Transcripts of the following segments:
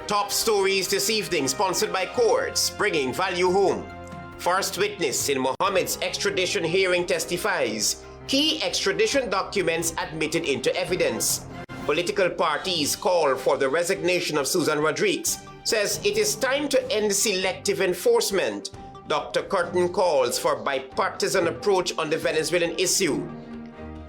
top stories this evening, sponsored by Courts, bringing value home. First witness in Mohammed's extradition hearing testifies. Key extradition documents admitted into evidence. Political parties call for the resignation of Susan Rodriguez. Says it is time to end selective enforcement. Dr. Curtin calls for bipartisan approach on the Venezuelan issue.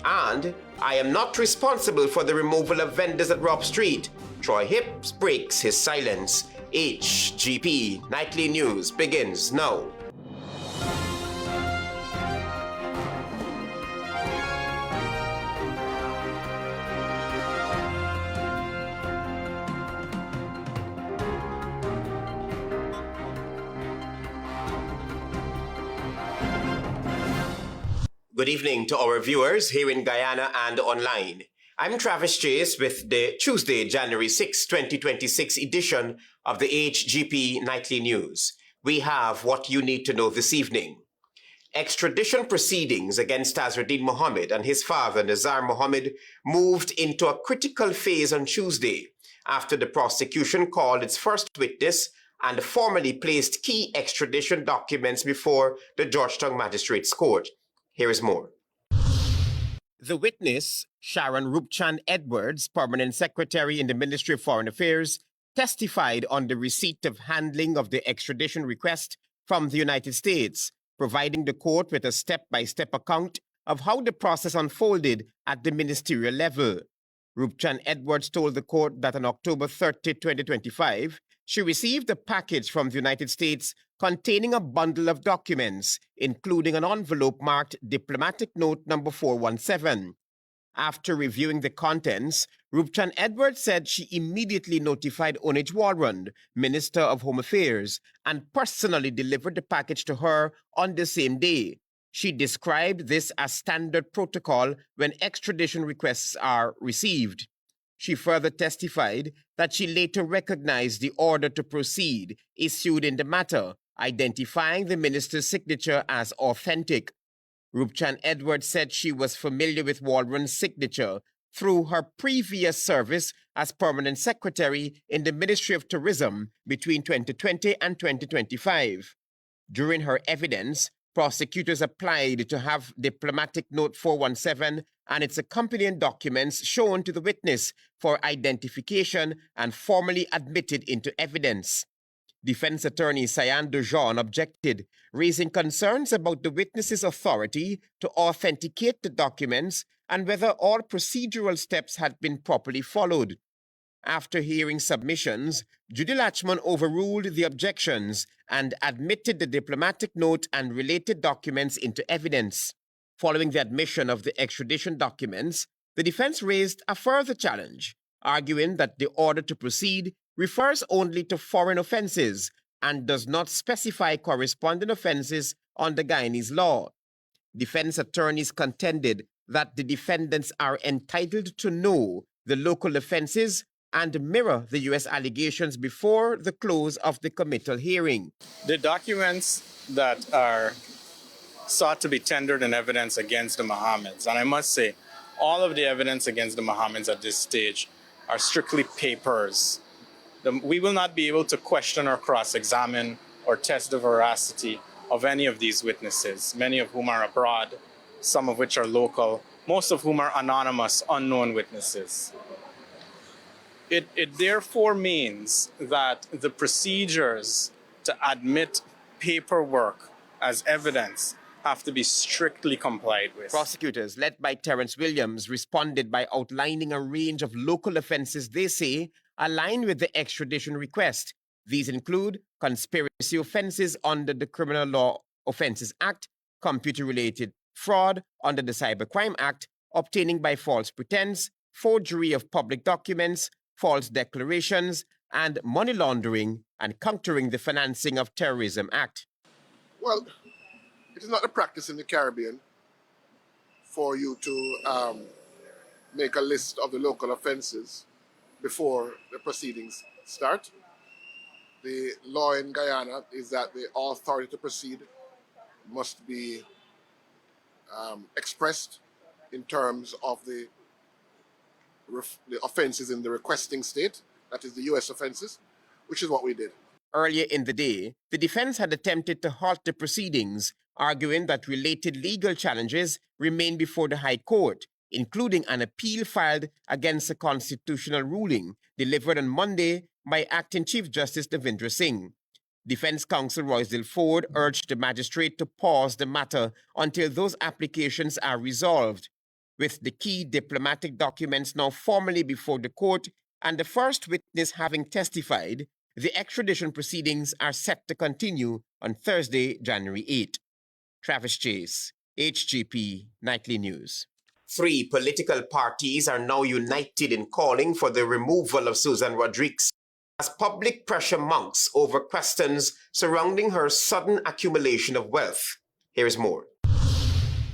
And I am not responsible for the removal of vendors at Rob Street. Troy Hips breaks his silence. HGP Nightly News begins now. Good evening to our viewers here in Guyana and online. I'm Travis Chase with the Tuesday, January 6, 2026 edition of the HGP Nightly News. We have what you need to know this evening. Extradition proceedings against Tazreddin Mohammed and his father Nazar Mohammed moved into a critical phase on Tuesday after the prosecution called its first witness and formally placed key extradition documents before the Georgetown Magistrates Court. Here is more. The witness, Sharon Rupchan Edwards, Permanent Secretary in the Ministry of Foreign Affairs, testified on the receipt of handling of the extradition request from the United States, providing the court with a step-by-step account of how the process unfolded at the ministerial level. Rupchan Edwards told the court that on October 30, 2025, she received a package from the United States containing a bundle of documents, including an envelope marked Diplomatic Note number 417. After reviewing the contents, Rupchan Edwards said she immediately notified Onij Walrond, Minister of Home Affairs, and personally delivered the package to her on the same day. She described this as standard protocol when extradition requests are received. She further testified that she later recognized the order to proceed issued in the matter, identifying the minister's signature as authentic. Rupchan Edwards said she was familiar with Walrond's signature through her previous service as permanent secretary in the Ministry of Tourism between 2020 and 2025. During her evidence, prosecutors applied to have Diplomatic Note 417 and its accompanying documents shown to the witness for identification and formally admitted into evidence. Defense attorney Cyan Dujon objected, raising concerns about the witness's authority to authenticate the documents and whether all procedural steps had been properly followed. After hearing submissions, Judy Latchman overruled the objections and admitted the diplomatic note and related documents into evidence. Following the admission of the extradition documents, the defense raised a further challenge, arguing that the order to proceed refers only to foreign offenses and does not specify corresponding offenses under Guyanese law. Defense attorneys contended that the defendants are entitled to know the local offenses and mirror the U.S. allegations before the close of the committal hearing. The documents that are sought to be tendered in evidence against the Mohammeds, and I must say, all of the evidence against the Mohammeds at this stage are strictly papers. We will not be able to question or cross-examine or test the veracity of any of these witnesses, many of whom are abroad, some of which are local, most of whom are anonymous, unknown witnesses. It therefore means that the procedures to admit paperwork as evidence have to be strictly complied with. Prosecutors, led by Terrence Williams, responded by outlining a range of local offenses they say align with the extradition request. These include conspiracy offenses under the Criminal Law Offences Act, computer-related fraud under the Cybercrime Act, obtaining by false pretense, forgery of public documents, false declarations, and money laundering and countering the Financing of Terrorism Act. Well, it is not a practice in the Caribbean for you to make a list of the local offenses before the proceedings start. The law in Guyana is that the authority to proceed must be expressed in terms of the offenses in the requesting state, that is the U.S. offenses, which is what we did. Earlier in the day, the defense had attempted to halt the proceedings, arguing that related legal challenges remain before the High Court, including an appeal filed against a constitutional ruling delivered on Monday by Acting Chief Justice Devendra Singh. Defense counsel Roysdale Ford urged the magistrate to pause the matter until those applications are resolved. With the key diplomatic documents now formally before the court and the first witness having testified, the extradition proceedings are set to continue on Thursday, January 8. Travis Chase, HGP Nightly News. 3 political parties are now united in calling for the removal of Susan Rodriguez as public pressure mounts over questions surrounding her sudden accumulation of wealth. Here is more.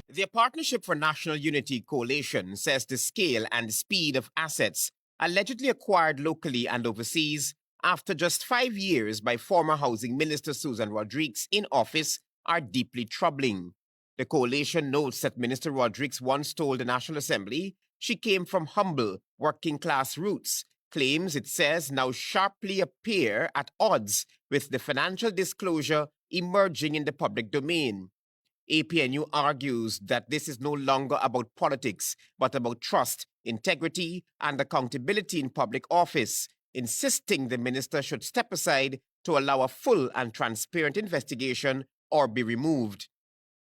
The Partnership for National Unity Coalition says the scale and speed of assets allegedly acquired locally and overseas after just 5 years by former Housing Minister Susan Rodriguez in office are deeply troubling. The coalition notes that Minister Rodriguez once told the National Assembly she came from humble, working-class roots, claims it says now sharply appear at odds with the financial disclosure emerging in the public domain. APNU argues that this is no longer about politics, but about trust, integrity, and accountability in public office, insisting the minister should step aside to allow a full and transparent investigation or be removed.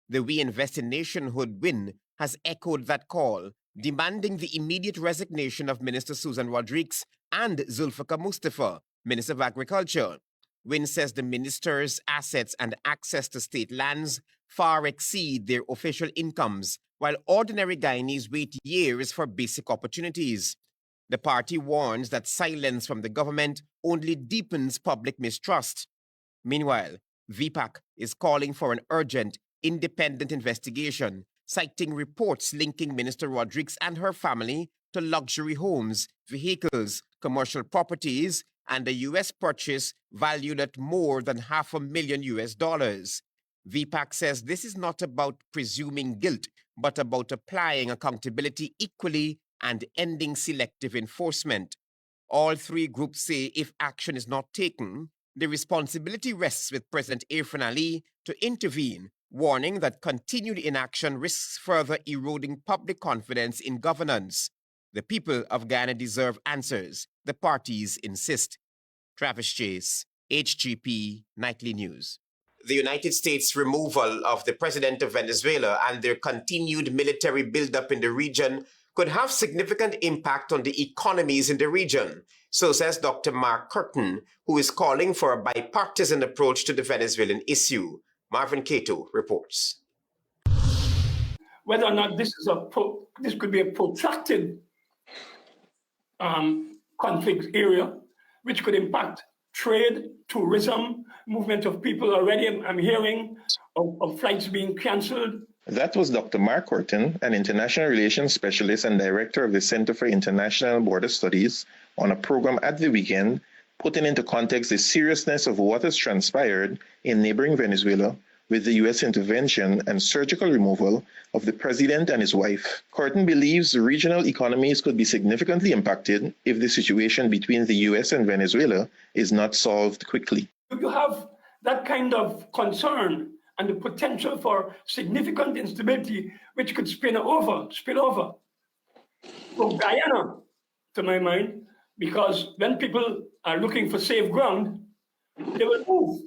The We Invest in Nationhood win has echoed that call, demanding the immediate resignation of Minister Susan Rodriguez and Zulfikar Mustafa, Minister of Agriculture. Win says the minister's assets and access to state lands far exceed their official incomes, while ordinary Guyanese wait years for basic opportunities. The party warns that silence from the government only deepens public mistrust. Meanwhile, VPAC is calling for an urgent, independent investigation, citing reports linking Minister Rodriguez and her family to luxury homes, vehicles, commercial properties, and a U.S. purchase valued at more than $500,000. VPAC says this is not about presuming guilt, but about applying accountability equally and ending selective enforcement. All 3 groups say if action is not taken, the responsibility rests with President Irfan Ali to intervene, warning that continued inaction risks further eroding public confidence in governance. The people of Guyana deserve answers, the parties insist. Travis Chase, HGP Nightly News. The United States' removal of the president of Venezuela and their continued military buildup in the region could have significant impact on the economies in the region, so says Dr. Mark Curtin, who is calling for a bipartisan approach to the Venezuelan issue. Marvin Cato reports. Whether or not this could be a protracted conflict area, which could impact trade, tourism, movement of people. Already I'm hearing of flights being cancelled. That was Dr. Mark Horton, an international relations specialist and director of the Center for International Border Studies, on a program at the weekend, putting into context the seriousness of what has transpired in neighboring Venezuela with the U.S. intervention and surgical removal of the president and his wife. Horton believes regional economies could be significantly impacted if the situation between the U.S. and Venezuela is not solved quickly. You have that kind of concern and the potential for significant instability, which could spill over from Guyana, to my mind, because when people are looking for safe ground, they will move.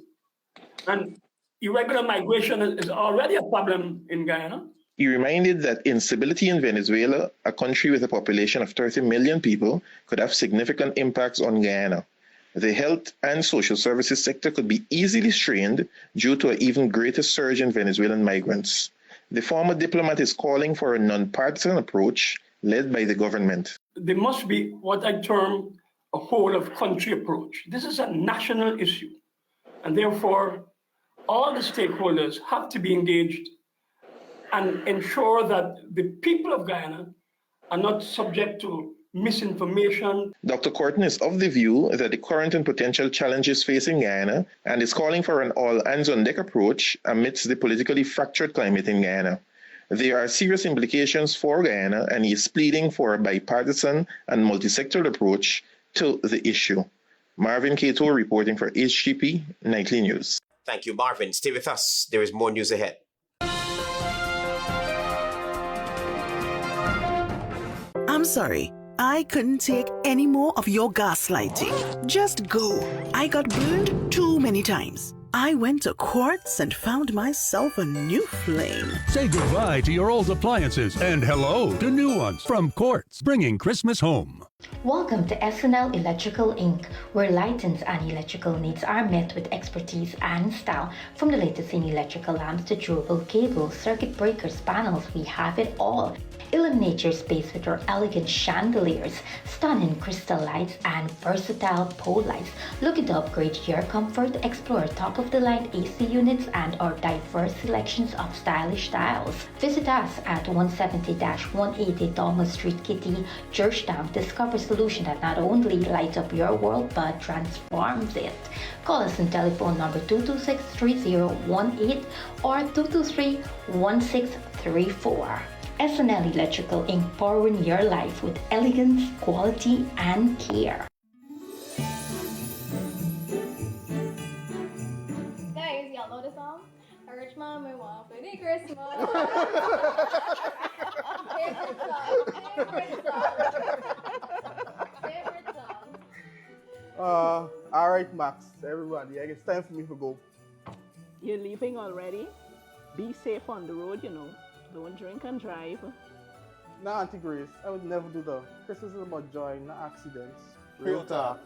And irregular migration is already a problem in Guyana. He reminded that instability in Venezuela, a country with a population of 30 million people, could have significant impacts on Guyana. The health and social services sector could be easily strained due to an even greater surge in Venezuelan migrants. The former diplomat is calling for a nonpartisan approach led by the government. There must be what I term a whole-of-country approach. This is a national issue, and therefore all the stakeholders have to be engaged and ensure that the people of Guyana are not subject to misinformation. Dr. Corton is of the view that the current and potential challenges facing Guyana and is calling for an all-hands-on-deck approach amidst the politically fractured climate in Guyana. There are serious implications for Guyana, and he is pleading for a bipartisan and multi-sectoral approach to the issue. Marvin Cato reporting for HGP Nightly News. Thank you, Marvin. Stay with us. There is more news ahead. I'm sorry. I couldn't take any more of your gaslighting. Just go. I got burned too many times. I went to Quartz and found myself a new flame. Say goodbye to your old appliances and hello to new ones from Quartz, bringing Christmas home. Welcome to SNL Electrical Inc., where lighting and electrical needs are met with expertise and style. From the latest in electrical lamps to durable cables, circuit breakers, panels, we have it all. Illuminate your space with our elegant chandeliers, stunning crystal lights, and versatile pole lights. Looking to upgrade your comfort? Explore top-of-the-line AC units and our diverse selections of stylish styles. Visit us at 170-180 Thomas Street, Kitty, Georgetown. Discover a solution that not only lights up your world but transforms it. Call us on telephone number 226-3018 or 223-1634. SNL Electrical Inc., powering your life with elegance, quality, and care. Guys, y'all know the song? A rich man may want for the Christmas. Favorite song. All right, Max, everybody, I guess it's time for me to go. You're leaving already? Be safe on the road, you know. Don't drink and drive. No, Auntie Grace, I would never do that. Christmas is about joy, not accidents. Real talk.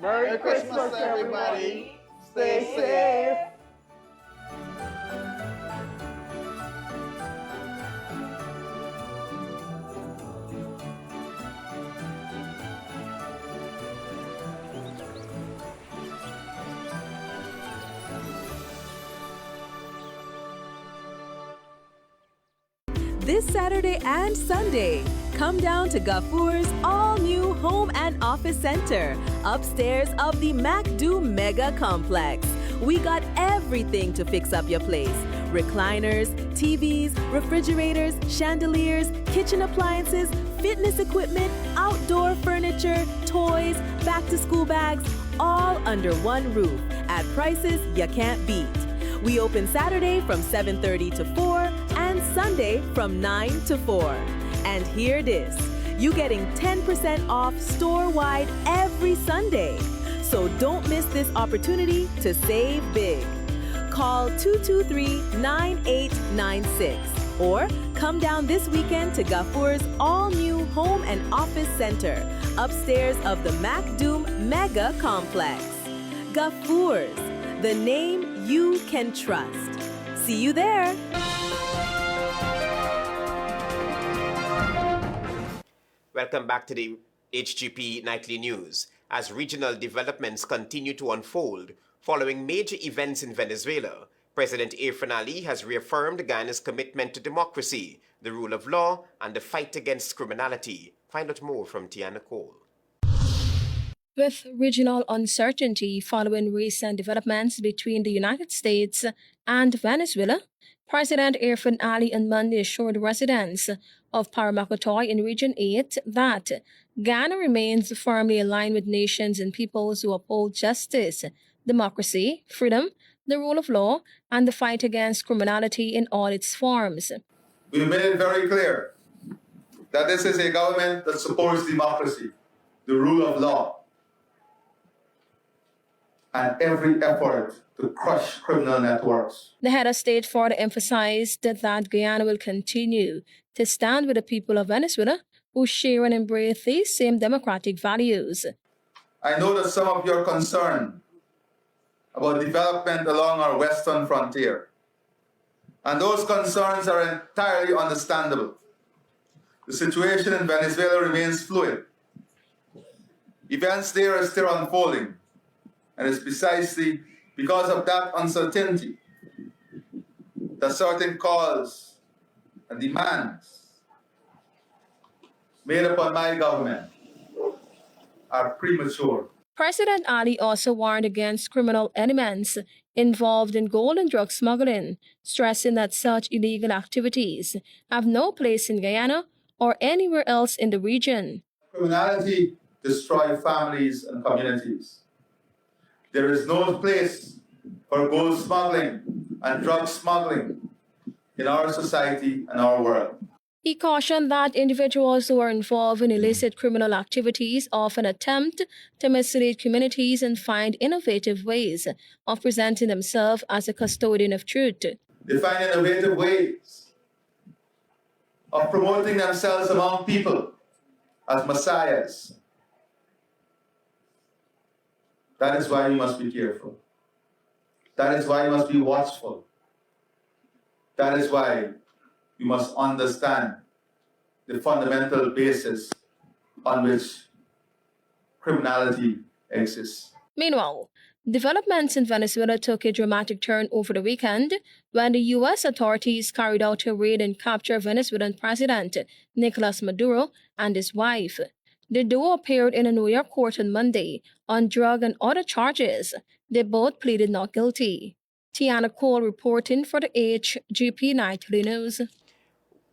Merry Christmas, everybody. Stay safe. This Saturday and Sunday, come down to Gafour's all-new Home and Office Center, upstairs of the MacDo Mega Complex. We got everything to fix up your place. Recliners, TVs, refrigerators, chandeliers, kitchen appliances, fitness equipment, outdoor furniture, toys, back-to-school bags, all under one roof at prices you can't beat. We open Saturday from 7:30 to 4 and Sunday from 9 to 4. And hear this, you getting 10% off store-wide every Sunday. So don't miss this opportunity to save big. Call 223-9896 or come down this weekend to Gafour's all-new Home and Office Center, upstairs of the MacDo Mega Complex. Gafour's, the name you can trust. See you there. Welcome back to the HGP Nightly News. As regional developments continue to unfold following major events in Venezuela, President Irfan Ali has reaffirmed Guyana's commitment to democracy, the rule of law, and the fight against criminality. Find out more from Tiana Cole. With regional uncertainty following recent developments between the United States and Venezuela, President Irfan Ali on Monday assured residents of Paramakotoy in Region 8 that Guyana remains firmly aligned with nations and peoples who uphold justice, democracy, freedom, the rule of law, and the fight against criminality in all its forms. We've made it very clear that this is a government that supports democracy, the rule of law, and every effort to crush criminal networks. The head of state further emphasized that Guyana will continue to stand with the people of Venezuela who share and embrace these same democratic values. I know that some of you are concerned about development along our western frontier, and those concerns are entirely understandable. The situation in Venezuela remains fluid. Events there are still unfolding, and it's precisely because of that uncertainty that certain calls and demands made upon my government are premature. President Ali also warned against criminal elements involved in gold and drug smuggling, stressing that such illegal activities have no place in Guyana or anywhere else in the region. Criminality destroy families and communities. There is no place for gold smuggling and drug smuggling in our society and our world. He cautioned that individuals who are involved in illicit criminal activities often attempt to mislead communities and find innovative ways of presenting themselves as a custodian of truth. They find innovative ways of promoting themselves among people as messiahs. That is why you must be careful. That is why you must be watchful. That is why you must understand the fundamental basis on which criminality exists. Meanwhile, developments in Venezuela took a dramatic turn over the weekend when the U.S. authorities carried out a raid and captured Venezuelan President Nicolas Maduro and his wife. The duo appeared in a New York court on Monday on drug and other charges. They both pleaded not guilty. Tiana Cole reporting for the HGP Nightly News.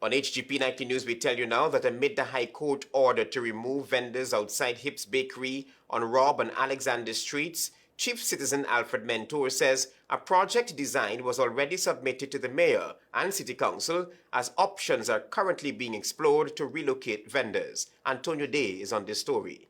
On HGP Nightly News, we tell you now that amid the High Court order to remove vendors outside Hips Bakery on Robb and Alexander Streets, Chief Citizen Alfred Mentor says a project design was already submitted to the Mayor and City Council as options are currently being explored to relocate vendors. Antonio Day is on this story.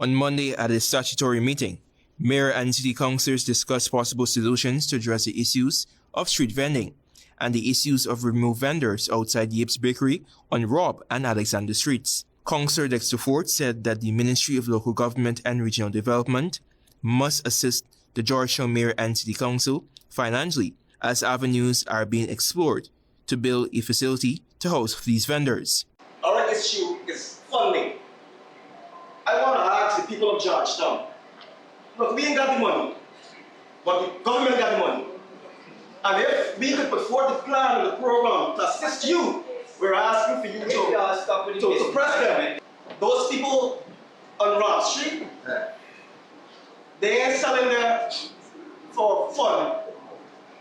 On Monday at a statutory meeting, Mayor and City Councillors discussed possible solutions to address the issues of street vending and the issues of removed vendors outside Yips Bakery on Robb and Alexander Streets. Councillor Dexter Ford said that the Ministry of Local Government and Regional Development must assist the Georgetown Mayor and City Council financially as avenues are being explored to build a facility to house these vendors. Our issue is funding. I want to ask the people of Georgetown, look, we ain't got the money, but the government got the money. And if we could put forth the plan and the program to assist you, we're asking for you to press them. Those people on Robb Street, they ain't selling there for fun.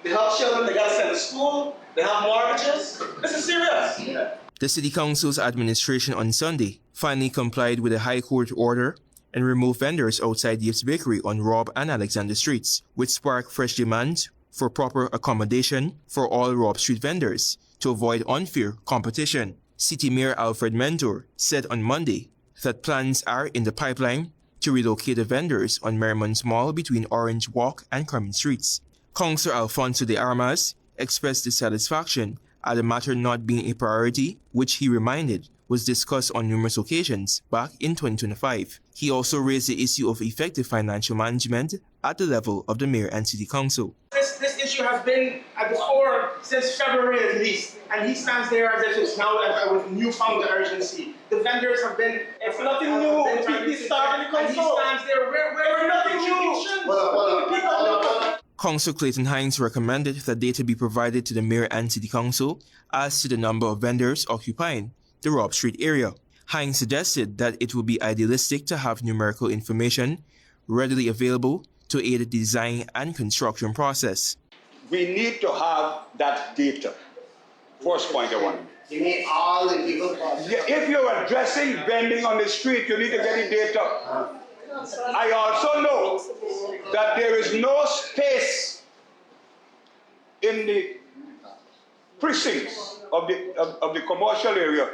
They have children, they gotta send to school, they have mortgages. This is serious. The City Council's administration on Sunday finally complied with a High Court order and removed vendors outside Yips Bakery on Robb and Alexander Streets, which sparked fresh demands for proper accommodation for all Robb Street vendors to avoid unfair competition. City Mayor Alfred Mentor said on Monday that plans are in the pipeline to relocate the vendors on Merriman's Mall between Orange Walk and Cummins Streets. Councillor Alfonso de Armas expressed dissatisfaction at the matter not being a priority, which he reminded was discussed on numerous occasions back in 2025. He also raised the issue of effective financial management at the level of the Mayor and City Council. This issue has been at the core since February at least, and he stands there as if it's now with newfound urgency. The vendors have been, it's nothing new. He started the council. And he stands there, we're nothing new. Councillor Clayton Hines recommended that data be provided to the Mayor and City Council as to the number of vendors occupying the Robb Street area. Hines suggested that it would be idealistic to have numerical information readily available to aid the design and construction process. We need to have that data. First point I want. You need all the people. If you're addressing vending on the street, you need to get the data. I also know that there is no space in the precincts of the commercial area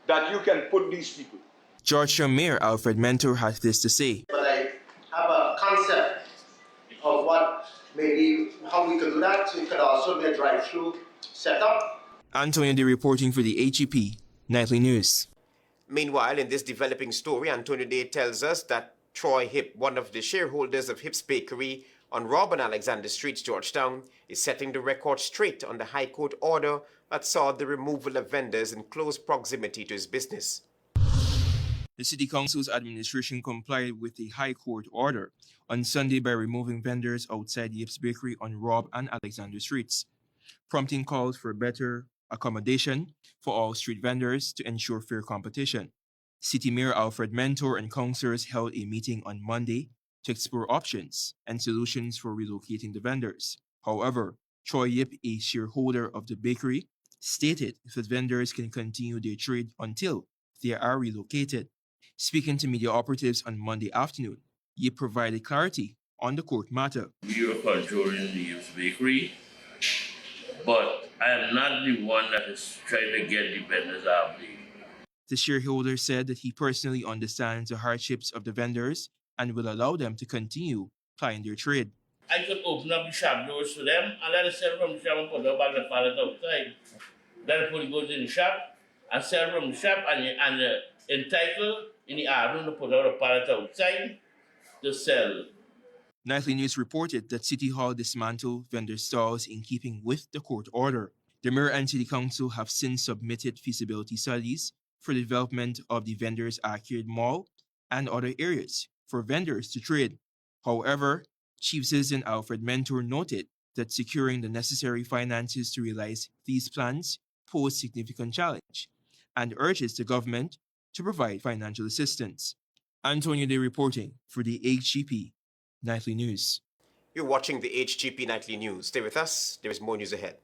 that you can put these people. Georgetown Mayor Alfred Mentor has this to say. But I have a concept of what maybe how we could do that. So it could also be a drive-through setup. Antonio Day reporting for the HEP Nightly News. Meanwhile, in this developing story, Antonio Day tells us that Troy Hip, one of the shareholders of Hips Bakery on Robb and Alexander Streets, Georgetown, is setting the record straight on the High Court order that saw the removal of vendors in close proximity to his business. The City Council's administration complied with the High Court order on Sunday by removing vendors outside Yips Bakery on Robb and Alexander Streets, prompting calls for better accommodation for all street vendors to ensure fair competition. City Mayor Alfred Mentor and councillors held a meeting on Monday to explore options and solutions for relocating the vendors. However, Troy Yip, a shareholder of the bakery, stated that vendors can continue their trade until they are relocated. Speaking to media operatives on Monday afternoon, he provided clarity on the court matter. We are controlling the Youth Bakery, but I am not the one that is trying to get the vendors out there. The shareholder said that he personally understands the hardships of the vendors and will allow them to continue plying their trade. I could open up the shop doors for them and let us sell from the shop and put the bag of pallet outside. Let us put the goods in the shop and sell from the shop and entitled in the afternoon to put out a pallet outside to sell. Nightly News reported that City Hall dismantled vendor stalls in keeping with the court order. The Mayor and City Council have since submitted feasibility studies for the development of the Vendors Arcade Mall and other areas for vendors to trade. However, Chief Citizen Alfred Mentor noted that securing the necessary finances to realize these plans pose significant challenge and urges the government to provide financial assistance. Antonio Day reporting for the HGP Nightly News. You're watching the HGP Nightly News. Stay with us. There is more news ahead.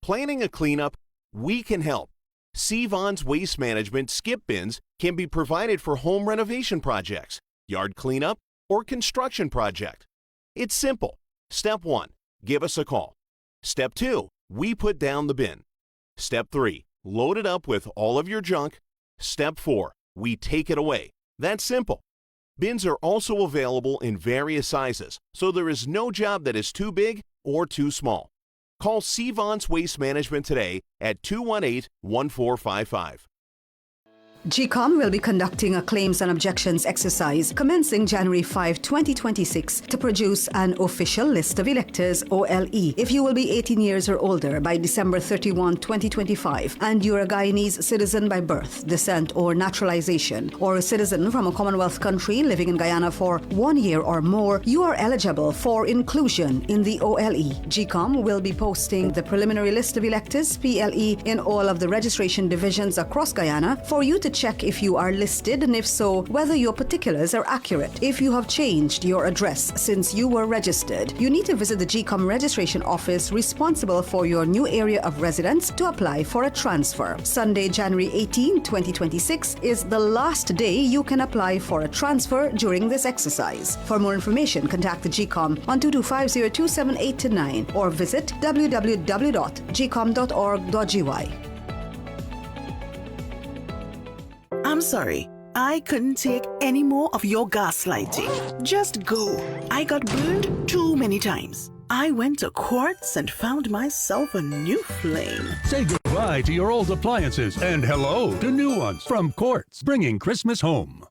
Planning a cleanup? We can help. Sevon's Waste Management skip bins can be provided for home renovation projects, yard cleanup, or construction project. It's simple. Step 1, give us a call. Step 2, we put down the bin. Step 3, load it up with all of your junk. Step 4, we take it away. That's simple. Bins are also available in various sizes, so there is no job that is too big or too small. Call Sevon's Waste Management today at 218-1455. GCOM will be conducting a claims and objections exercise commencing January 5, 2026 to produce an official list of electors, OLE, if you will be 18 years or older by December 31, 2025, and you're a Guyanese citizen by birth, descent, or naturalization, or a citizen from a Commonwealth country living in Guyana for 1 year or more, you are eligible for inclusion in the OLE. GCOM will be posting the preliminary list of electors, PLE, in all of the registration divisions across Guyana for you to check if you are listed, and if so, whether your particulars are accurate. If you have changed your address since you were registered, you need to visit the GCOM registration office responsible for your new area of residence to apply for a transfer. Sunday, January 18, 2026 is the last day you can apply for a transfer during this exercise. For more information, contact the GCOM on 225-0278-9 or visit www.gcom.org.gy. I'm sorry, I couldn't take any more of your gaslighting. Just go. I got burned too many times. I went to Quartz and found myself a new flame. Say goodbye to your old appliances and hello to new ones from Quartz, bringing Christmas home.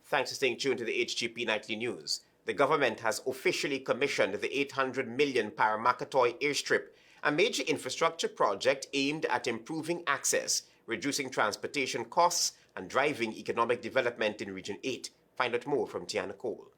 Thanks for staying tuned to the HGP Nightly News. The government has officially commissioned the $800 million Paramakatoy airstrip, a major infrastructure project aimed at improving access, reducing transportation costs, and driving economic development in Region 8. Find out more from Tiana Cole.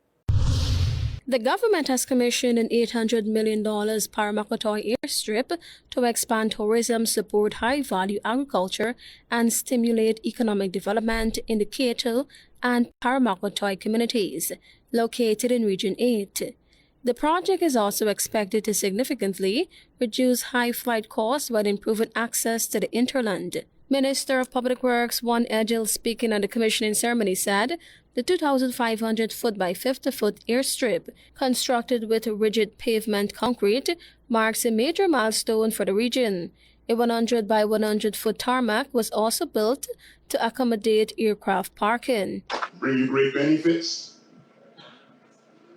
The government has commissioned an $800 million Paramakatoy airstrip to expand tourism, support high-value agriculture, and stimulate economic development in the Keto and Paramakatoy communities located in Region 8. The project is also expected to significantly reduce high flight costs while improving access to the interland. Minister of Public Works Juan Edgel, speaking at the commissioning ceremony, said the 2,500-foot by 50-foot airstrip, constructed with rigid pavement concrete, marks a major milestone for the region. A 100 by 100-foot tarmac was also built to accommodate aircraft parking. Bring you great benefits.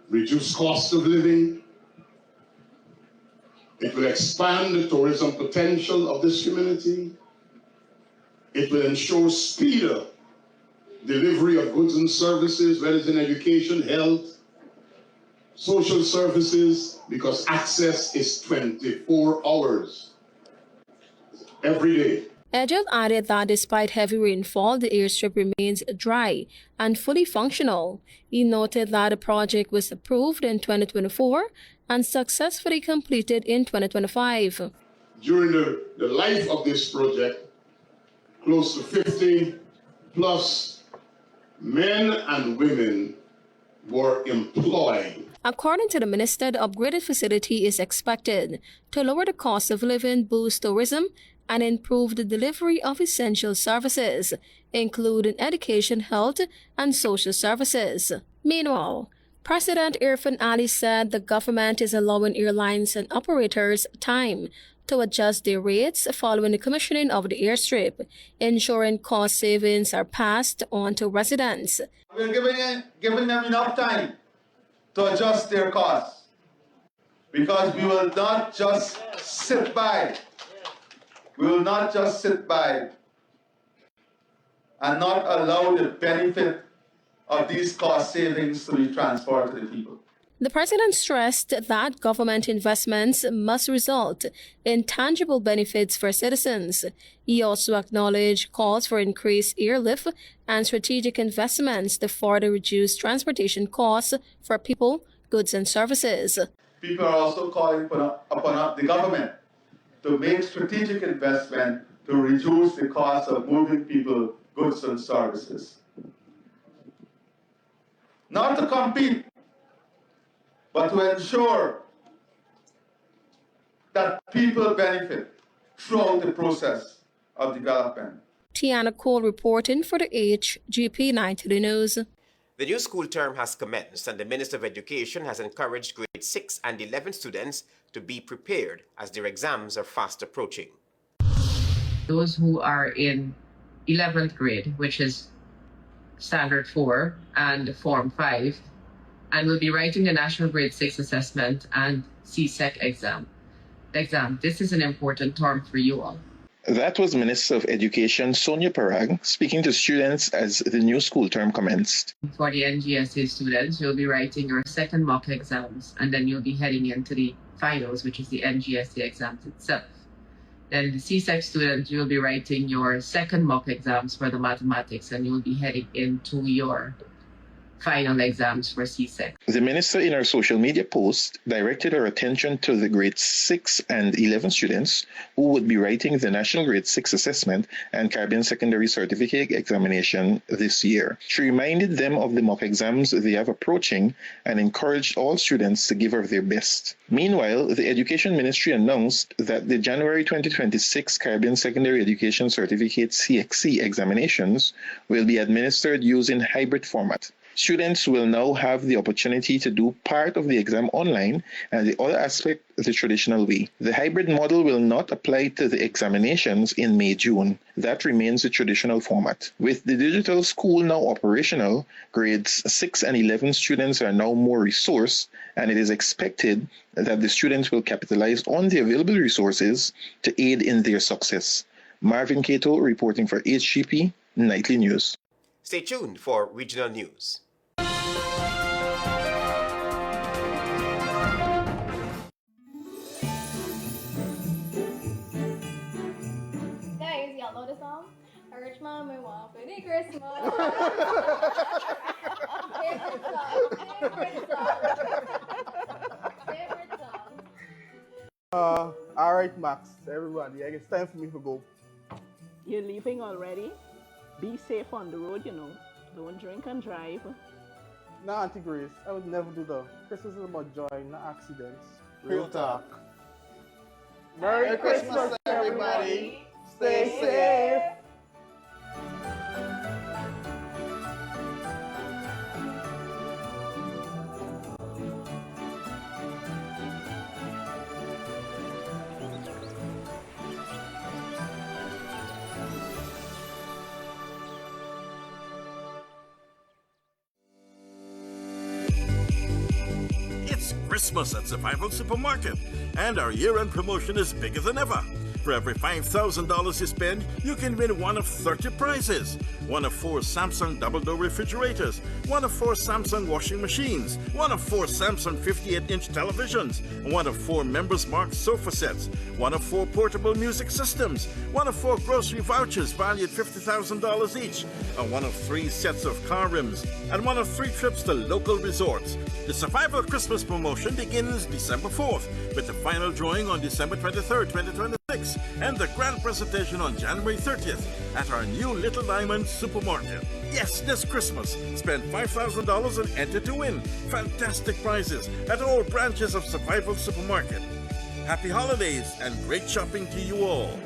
Reduce cost of living. It will expand the tourism potential of this community. It will ensure speedier delivery of goods and services, whether it's in education, health, social services, because access is 24 hours every day. Edgel added that despite heavy rainfall, the airstrip remains dry and fully functional. He noted that the project was approved in 2024 and successfully completed in 2025. During the life of this project, close to 50 plus men and women were employed. According to the minister, the upgraded facility is expected to lower the cost of living, boost tourism, and improve the delivery of essential services, including education, health, and social services. Meanwhile, President Irfan Ali said the government is allowing airlines and operators time to adjust their rates following the commissioning of the airstrip, ensuring cost savings are passed on to residents. We're giving them enough time to adjust their costs, because we will not just sit by. We will not just sit by and not allow the benefit of these cost savings to be transferred to the people. The president stressed that government investments must result in tangible benefits for citizens. He also acknowledged calls for increased airlift and strategic investments to further reduce transportation costs for people, goods, and services. People are also calling upon the government to make strategic investment to reduce the cost of moving people, goods, and services. Not to compete, but to ensure that people benefit throughout the process of development. Tiana Cole reporting for the HGP Nightly News. The new school term has commenced, and the Minister of Education has encouraged grade 6 and 11 students to be prepared as their exams are fast approaching. Those who are in 11th grade, which is Standard 4 and Form 5, and will be writing the National Grade 6 Assessment and CSEC exam. This is an important term for you all. That was Minister of Education Sonia Parag speaking to students as the new school term commenced. For the NGSA students, you'll be writing your second mock exams, and then you'll be heading into the finals, which is the NGSA exams itself. Then the CSEC students, you'll be writing your second mock exams for the mathematics, and you'll be heading into your final exams for CSEC. The minister in her social media post directed her attention to the grade 6 and 11 students who would be writing the National Grade 6 Assessment and Caribbean Secondary Certificate examination this year. She reminded them of the mock exams they have approaching and encouraged all students to give her their best. Meanwhile, the Education Ministry announced that the January 2026 Caribbean Secondary Education Certificate CXC examinations will be administered using hybrid format. Students will now have the opportunity to do part of the exam online and the other aspect the traditional way. The hybrid model will not apply to the examinations in May-June. That remains the traditional format. With the digital school now operational, grades 6 and 11 students are now more resourced, and it is expected that the students will capitalize on the available resources to aid in their success. Marvin Cato reporting for HGP Nightly News. Stay tuned for regional news. Guys, y'all know the song? A rich man may want for the Christmas. Favorite song. All right, Max, everybody, it's time for me to go. You're leaving already? Be safe on the road, you know. Don't drink and drive. No, Auntie Grace, I would never do that. Christmas is about joy, not accidents. Real talk. Merry Christmas, everybody. Stay safe. Christmas at Survival Supermarket, and our year-end promotion is bigger than ever. For every $5,000 you spend, you can win one of 30 prizes. One of 4 Samsung double-door refrigerators, one of 4 Samsung washing machines, one of 4 Samsung 58-inch televisions, one of 4 Members Mark sofa sets, one of 4 portable music systems, one of 4 grocery vouchers valued $50,000 each, and one of 3 sets of car rims, and one of 3 trips to local resorts. The Survival Christmas promotion begins December 4th, with the final drawing on December 23rd, 2026. 6th and the grand presentation on January 30th at our new Little Diamond supermarket. Yes, this Christmas, spend $5,000 and enter to win fantastic prizes at all branches of Survival Supermarket. Happy holidays and great shopping to you all.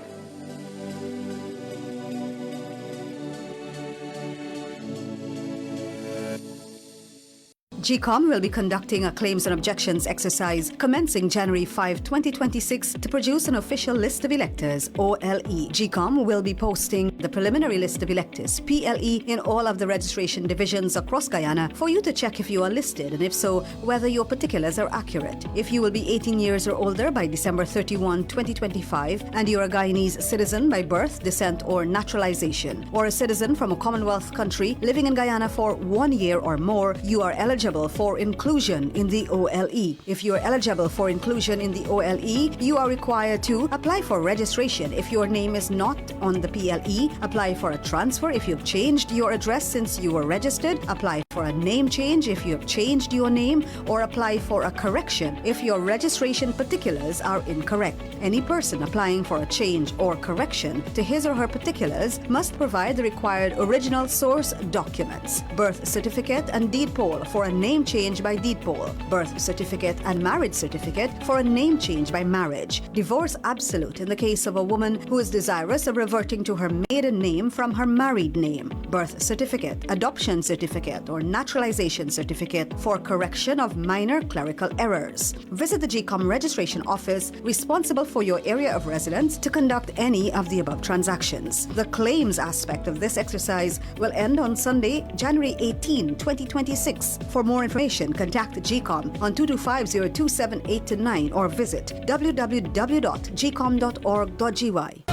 GCOM will be conducting a claims and objections exercise commencing January 5, 2026 to produce an official list of electors, OLE. GCOM will be posting the preliminary list of electors, PLE, in all of the registration divisions across Guyana for you to check if you are listed and if so, whether your particulars are accurate. If you will be 18 years or older by December 31, 2025 and you are a Guyanese citizen by birth, descent or naturalization, or a citizen from a Commonwealth country living in Guyana for 1 year or more, you are eligible for inclusion in the OLE. If you are eligible for inclusion in the OLE, you are required to apply for registration if your name is not on the PLE, apply for a transfer if you've changed your address since you were registered, apply for a name change if you have changed your name, or apply for a correction if your registration particulars are incorrect. Any person applying for a change or correction to his or her particulars must provide the required original source documents, birth certificate and deed poll for a name change by deed poll, birth certificate and marriage certificate for a name change by marriage, divorce absolute in the case of a woman who is desirous of reverting to her maiden name from her married name, birth certificate, adoption certificate or naturalization certificate for correction of minor clerical errors. Visit the GCOM registration office responsible for your area of residence to conduct any of the above transactions. The claims aspect of this exercise will end on Sunday, January 18, 2026. For more information, contact GCOM on 225-0278-9 or visit www.gcom.org.gy.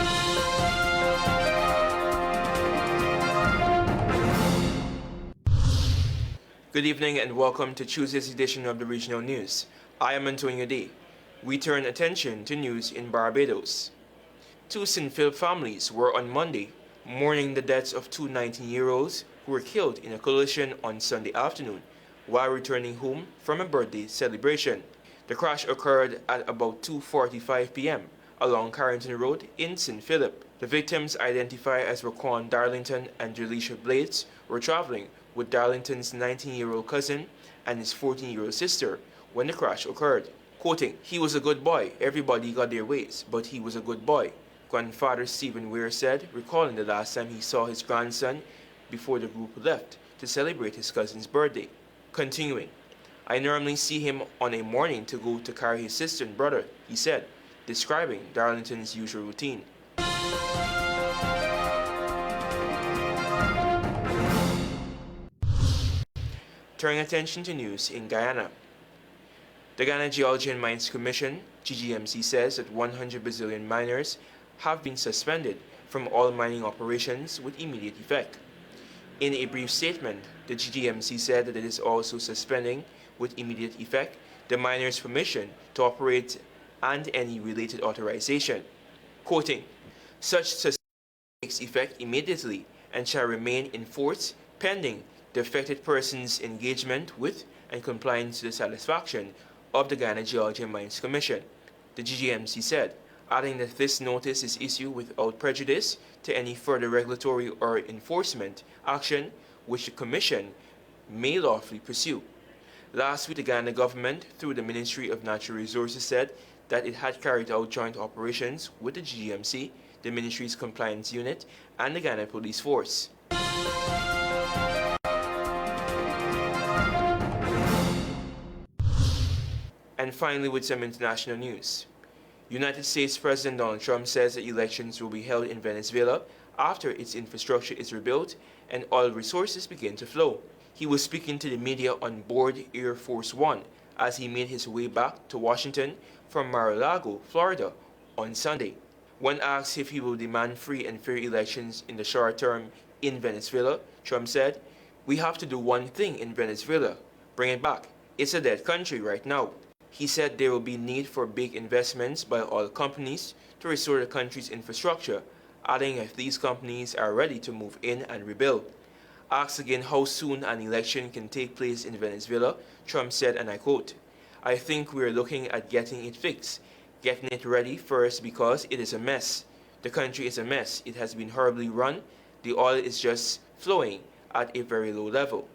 Good evening and welcome to Tuesday's edition of the Regional News. I am Antonio D. We turn attention to news in Barbados. Two St. Philip families were on Monday mourning the deaths of two 19-year-olds who were killed in a collision on Sunday afternoon while returning home from a birthday celebration. The crash occurred at about 2:45 p.m. along Carrington Road in St. Philip. The victims, identified as Raquan Darlington and Jaleisha Blades, were traveling with Darlington's 19-year-old cousin and his 14-year-old sister when the crash occurred. Quoting, "He was a good boy. Everybody got their ways, but he was a good boy," grandfather Stephen Weir said, recalling the last time he saw his grandson before the group left to celebrate his cousin's birthday. Continuing, "I normally see him on a morning to go to carry his sister and brother," he said, describing Darlington's usual routine. Turning attention to news in Guyana. The Ghana Geology and Mines Commission, GGMC, says that 100 Brazilian miners have been suspended from all mining operations with immediate effect. In a brief statement, the GGMC said that it is also suspending, with immediate effect, the miners' permission to operate and any related authorization. Quoting, "Such suspension takes effect immediately and shall remain in force pending the affected person's engagement with and compliance to the satisfaction of the Ghana Geology and Mines Commission," the GGMC said, adding that this notice is issued without prejudice to any further regulatory or enforcement action which the Commission may lawfully pursue. Last week, the Ghana government, through the Ministry of Natural Resources, said that it had carried out joint operations with the GGMC, the Ministry's Compliance Unit, and the Ghana Police Force. And finally, with some international news. United States President Donald Trump says that elections will be held in Venezuela after its infrastructure is rebuilt and oil resources begin to flow. He was speaking to the media on board Air Force One as he made his way back to Washington from Mar-a-Lago, Florida, on Sunday. When asked if he will demand free and fair elections in the short term in Venezuela, Trump said, "We have to do one thing in Venezuela, bring it back. It's a dead country right now." He said there will be need for big investments by oil companies to restore the country's infrastructure, adding if these companies are ready to move in and rebuild. Asked again how soon an election can take place in Venezuela, Trump said, and I quote, "I think we are looking at getting it fixed, getting it ready first because it is a mess. The country is a mess. It has been horribly run. The oil is just flowing at a very low level.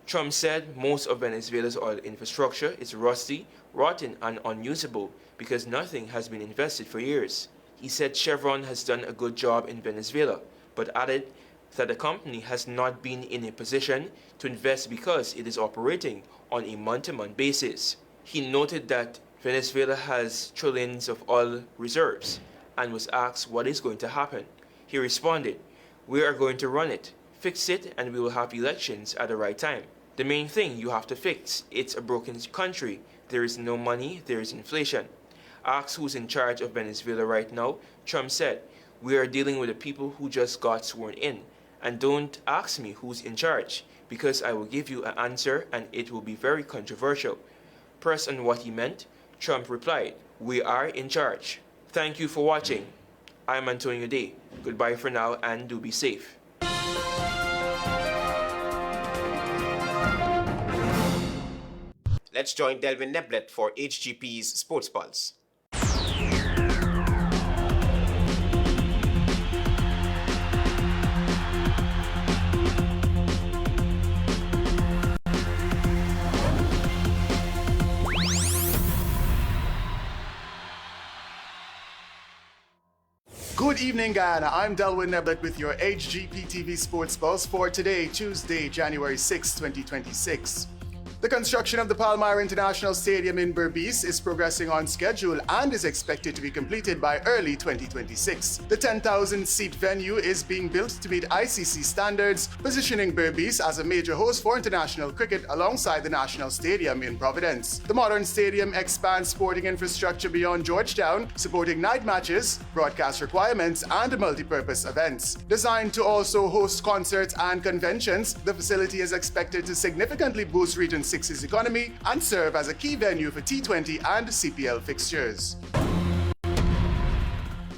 Trump said most of Venezuela's oil infrastructure is rusty, rotten, and unusable because nothing has been invested for years. He said Chevron has done a good job in Venezuela, but added that the company has not been in a position to invest because it is operating on a month-to-month basis. He noted that Venezuela has trillions of oil reserves and was asked what is going to happen. He responded, "We are going to run it, fix it, and we will have elections at the right time. The main thing you have to fix, it's a broken country. There is no money, there is inflation." Asked who's in charge of Venezuela right now, Trump said, "We are dealing with the people who just got sworn in. And don't ask me who's in charge, because I will give you an answer and it will be very controversial." Pressed on what he meant, Trump replied, "We are in charge." Thank you for watching. I'm Antonio Day. Goodbye for now and do be safe. Let's join Delvin Neblet for HGP's Sports Pulse. Good evening, Guyana. I'm Delwyn Neblet with your HGP TV Sports Pulse for today, Tuesday, January 6, 2026. The construction of the Palmyra International Stadium in Berbice is progressing on schedule and is expected to be completed by early 2026. The 10,000-seat venue is being built to meet ICC standards, positioning Berbice as a major host for international cricket alongside the National Stadium in Providence. The modern stadium expands sporting infrastructure beyond Georgetown, supporting night matches, broadcast requirements, and multi-purpose events. Designed to also host concerts and conventions, the facility is expected to significantly boost Region 6's economy and serve as a key venue for T20 and CPL fixtures.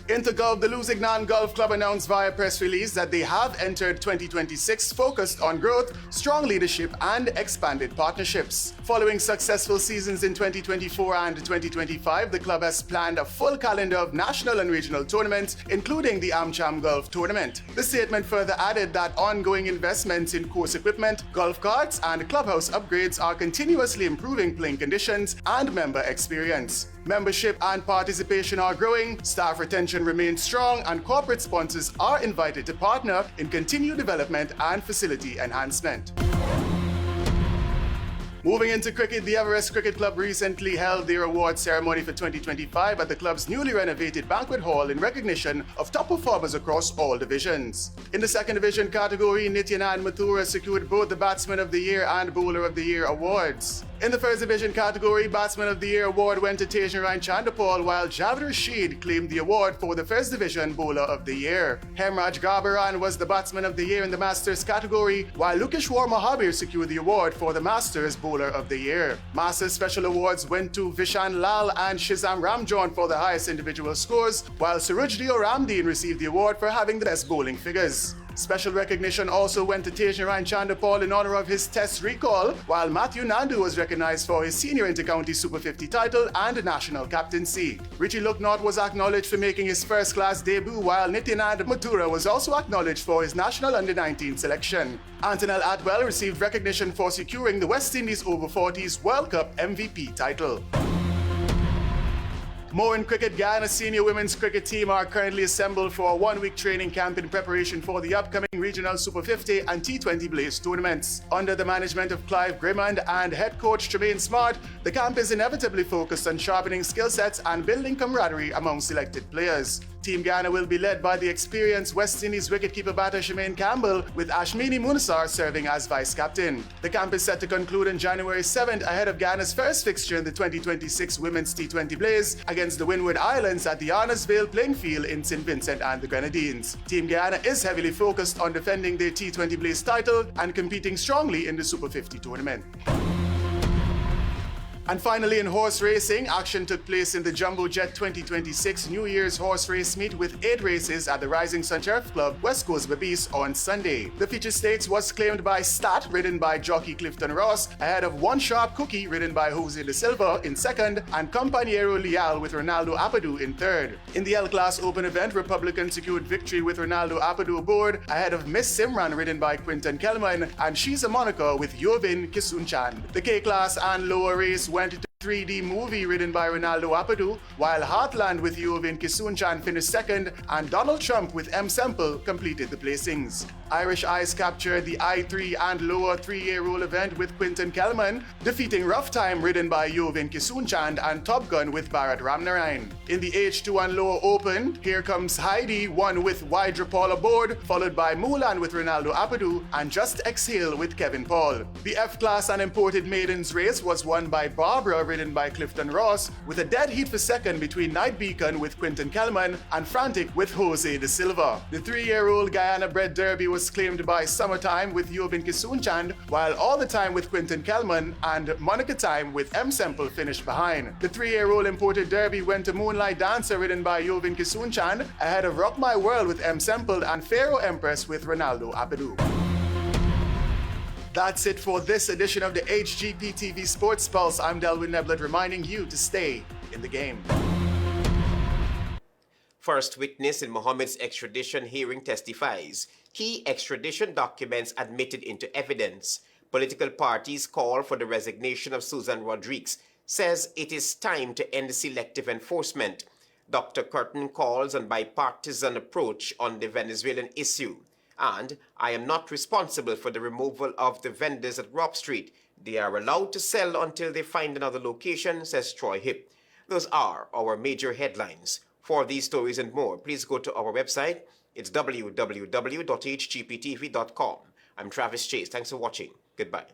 Intergulf, the Lusignan Golf Club, announced via press release that they have entered 2026 focused on growth, strong leadership, and expanded partnerships. Following successful seasons in 2024 and 2025, the club has planned a full calendar of national and regional tournaments, including the AmCham Golf Tournament. The statement further added that ongoing investments in course equipment, golf carts, and clubhouse upgrades are continuously improving playing conditions and member experience. Membership and participation are growing, staff retention remains strong, and corporate sponsors are invited to partner in continued development and facility enhancement. Moving into cricket, the Everest Cricket Club recently held their award ceremony for 2025 at the club's newly renovated banquet hall in recognition of top performers across all divisions. In the second division category, Nityanand Mathura secured both the Batsman of the Year and Bowler of the Year awards. In the first division category, Batsman of the Year award went to Tejnarain Chandapal, while Javed Rashid claimed the award for the first division Bowler of the Year. Hemraj Garbaran was the Batsman of the Year in the Masters category, while Lukeshwar Mahabir secured the award for the Masters Bowler of the Year. Masters special awards went to Vishan Lal and Shizam Ramjon for the highest individual scores, while Surajdio Ramdeen received the award for having the best bowling figures. Special recognition also went to Tejnarain Chandapal in honor of his Test recall, while Matthew Nandu was recognized for his senior inter-county Super 50 title and national captaincy. Richie Lucknow was acknowledged for making his first-class debut, while Nityanand Mathura was also acknowledged for his national under-19 selection. Antonel Atwell received recognition for securing the West Indies Over 40s World Cup MVP title. More in cricket, Guyana senior women's cricket team are currently assembled for a one-week training camp in preparation for the upcoming regional Super 50 and T20 Blaze tournaments. Under the management of Clive Grimond and head coach Tremaine Smart, the camp is inevitably focused on sharpening skill sets and building camaraderie among selected players. Team Guyana will be led by the experienced West Indies wicketkeeper batter Shemaine Campbell, with Ashmini Munasar serving as vice-captain. The camp is set to conclude on January 7th ahead of Guyana's first fixture in the 2026 Women's T20 Blaze against the Windward Islands at the Arnasville playing field in St. Vincent and the Grenadines. Team Guyana is heavily focused on defending their T20 Blaze title and competing strongly in the Super 50 tournament. And finally, in horse racing, action took place in the Jumbo Jet 2026 New Year's horse race meet with 8 races at the Rising Sun Turf Club, West Coast Babis on Sunday. The feature stakes was claimed by Stat, ridden by jockey Clifton Ross, ahead of One Sharp Cookie, ridden by Jose de Silva in second, and Compañero Leal with Ronaldo Apadou in third. In the L-Class Open event, Republican secured victory with Ronaldo Apadou aboard, ahead of Miss Simran, ridden by Quinton Kelman, and She's a Monica with Yovin Kisunchan. The K-Class and lower race went to 3D Movie, ridden by Ronaldo Apadou, while Heartland with Yovin Kisunchan finished second, and Donald Trump with M. Semple completed the placings. Irish Eyes captured the I3 and lower 3-year-old event with Quinton Kelman, defeating Rough Time, ridden by Yovin Kisunchan, and Top Gun with Bharat Ramnarayan. In the H2 and lower open, Here Comes Heidi won with Widra Paul aboard, followed by Mulan with Ronaldo Apadou, and Just Exhale with Kevin Paul. The F-Class and imported maidens race was won by Barbara, ridden by Clifton Ross, with a dead heat for second between Night Beacon with Quinton Kelman and Frantic with Jose de Silva. The 3-year-old Guyana bred Derby was claimed by Summertime with Yovin Kisunchan, while All the Time with Quinton Kelman and Monica Time with M. Semple finished behind. The 3-year-old imported Derby went to Moonlight Dancer, ridden by Yovin Kisunchan, ahead of Rock My World with M. Semple and Pharaoh Empress with Ronaldo Apadou. That's it for this edition of the HGP TV Sports Pulse. I'm Delwyn Neblet, reminding you to stay in the game. First witness in Mohammed's extradition hearing testifies. Key extradition documents admitted into evidence. Political parties call for the resignation of Susan Rodriguez. Says it is time to end selective enforcement. Dr. Curtin calls on bipartisan approach on the Venezuelan issue. And I am not responsible for the removal of the vendors at Rob Street. They are allowed to sell until they find another location, says Troy Hipp. Those are our major headlines. For these stories and more, please go to our website. It's www.hgptv.com. I'm Travis Chase. Thanks for watching. Goodbye.